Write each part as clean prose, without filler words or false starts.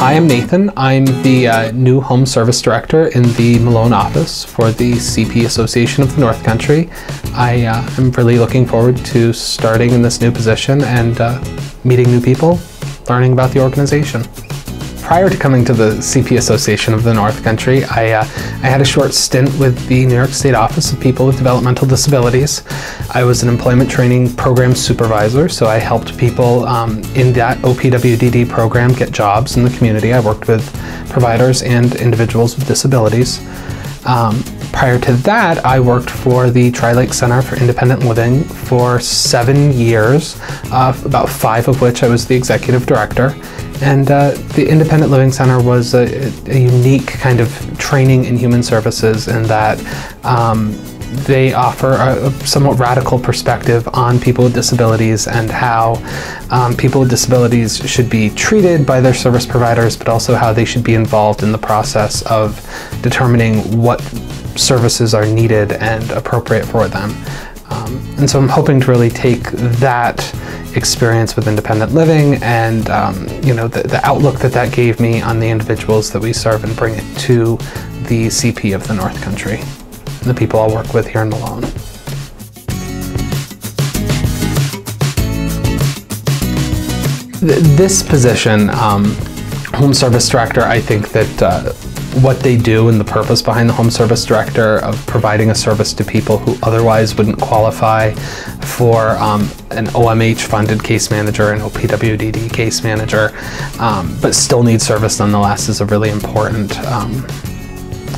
Hi, I'm Nathan. I'm the new Home Service Director in the Malone office for the CP Association of the North Country. I am really looking forward to starting in this new position and meeting new people, learning about the organization. Prior to coming to the CP Association of the North Country, I had a short stint with the New York State Office of People with Developmental Disabilities. I was an employment training program supervisor, so I helped people in that OPWDD program get jobs in the community. I worked with providers and individuals with disabilities. Prior to that, I worked for the Tri-Lake Center for Independent Living for 7 years, about 5 of which I was the executive director. And the Independent Living Center was a unique kind of training in human services in that they offer a somewhat radical perspective on people with disabilities and how people with disabilities should be treated by their service providers, but also how they should be involved in the process of determining what services are needed and appropriate for them. And so I'm hoping to really take that experience with independent living and the outlook that gave me on the individuals that we serve and bring it to the CP of the North Country and the people I'll work with here in Malone. This position, Home Service Director, I think that what they do and the purpose behind the Home Service Director of providing a service to people who otherwise wouldn't qualify for an OMH-funded case manager, an OPWDD case manager, but still need service nonetheless is a really important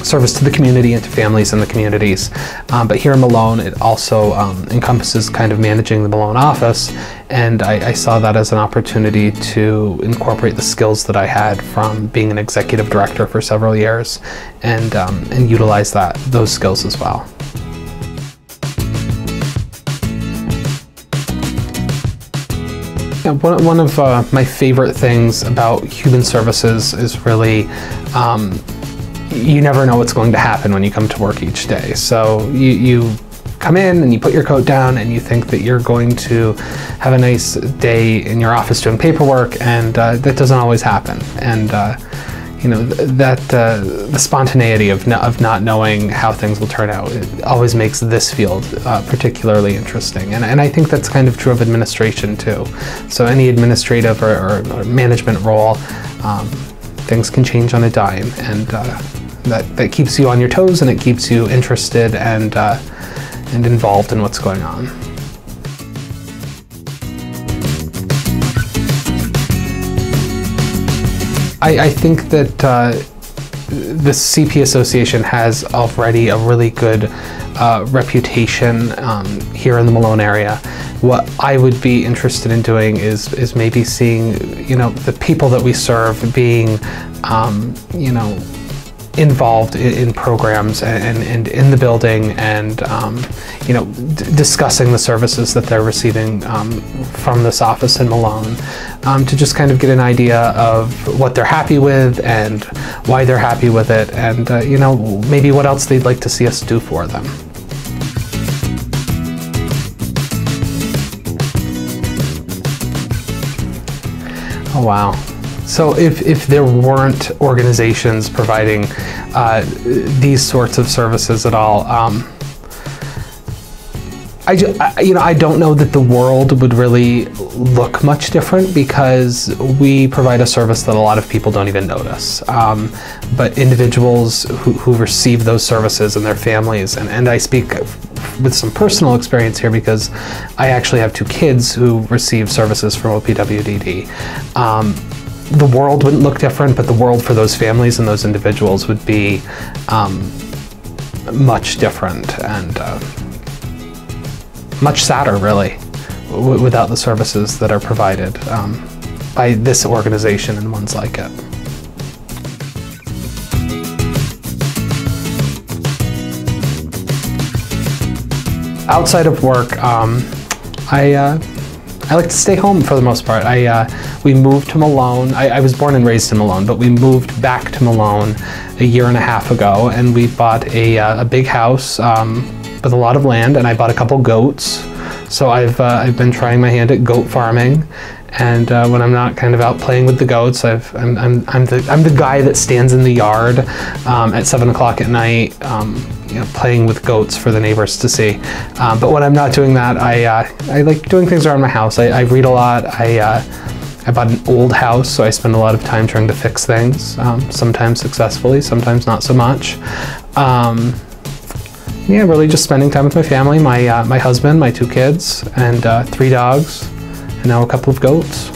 service to the community and to families in the communities. But here in Malone, it also encompasses kind of managing the Malone office, and I saw that as an opportunity to incorporate the skills that I had from being an executive director for several years and utilize those skills as well. Yeah, one of my favorite things about human services is really you never know what's going to happen when you come to work each day. So you come in and you put your coat down and you think that you're going to have a nice day in your office doing paperwork, and that doesn't always happen. And the spontaneity of not knowing how things will turn out, it always makes this field particularly interesting. And I think that's kind of true of administration too. So any administrative or management role, things can change on a dime, and that keeps you on your toes, and it keeps you interested and involved in what's going on. I think that the CP Association has already a really good reputation here in the Malone area. What I would be interested in doing is maybe seeing, the people that we serve being, involved in programs and in the building, and discussing the services that they're receiving from this office in Malone, to just kind of get an idea of what they're happy with and why they're happy with it, and maybe what else they'd like to see us do for them. Oh wow. So if there weren't organizations providing these sorts of services at all, I don't know that the world would really look much different, because we provide a service that a lot of people don't even notice. But individuals who receive those services and their families, and I speak with some personal experience here because I actually have 2 kids who receive services from OPWDD. The world wouldn't look different, but the world for those families and those individuals would be much different and much sadder, really, without the services that are provided by this organization and ones like it. Outside of work, I like to stay home for the most part. We moved to Malone. I was born and raised in Malone, but we moved back to Malone a 1.5 years ago, and we bought a big house with a lot of land, and I bought a couple goats. So I've been trying my hand at goat farming, And when I'm not kind of out playing with the goats, I'm the guy that stands in the yard at 7 o'clock at night, you know, playing with goats for the neighbors to see. But when I'm not doing that, I like doing things around my house. I read a lot. I bought an old house, so I spend a lot of time trying to fix things, sometimes successfully, sometimes not so much. Yeah, really just spending time with my family, my husband, my 2 kids, and 3 dogs, and now a couple of goats.